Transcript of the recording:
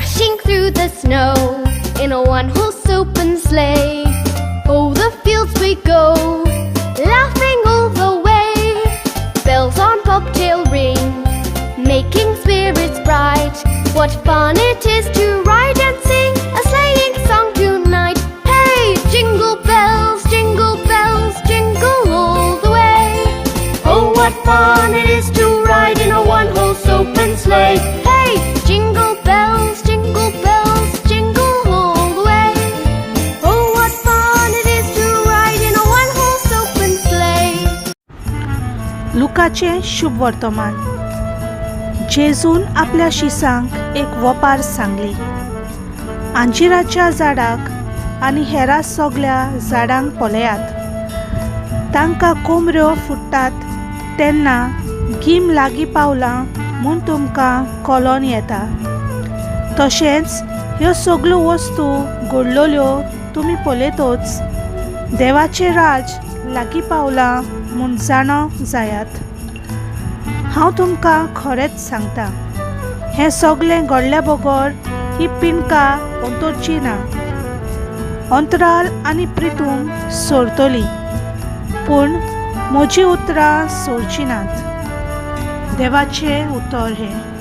dashing through the snow in a one-horse open sleigh. Oh, the fields we go, laughing all the way. Bells on bobtail ring, making spirits bright. What fun it is to ride and sing a sleighing song tonight. Hey, jingle bells, jingle all the way. Oh, what fun it is to ride in a one-horse open sleigh. Hey, jingle bells, jingle all the way. Oh, what fun it is to ride in a one-horse open sleigh. लुकाचे शुभ वर्तमान. जेजून आपल्या शिसांक एक वपार सांगली. अंजिराच्या झाडाक आनी हेरा सगळ्या झाडांक पळयात. तांकां कोमऱ्यो फुट्टात तेन्ना गीम लागीं पावलां म्हूण तुमकां कळोन येता. तशेंच ह्यो सगळ्यो वस्तू घडलोल्यो तुमी पळयतोच देवाचें राज लागीं पावलां म्हूण जाणो जायात. हांव तुमकां खरेंच सांगता, हें सगळें घडल्या बगर ही पिणकां अंतरची ना. अंतराल आनी प्रितूम सोरतली पूण म्हजीं उतरां सोरचीं नात. देवाचें उतर हें.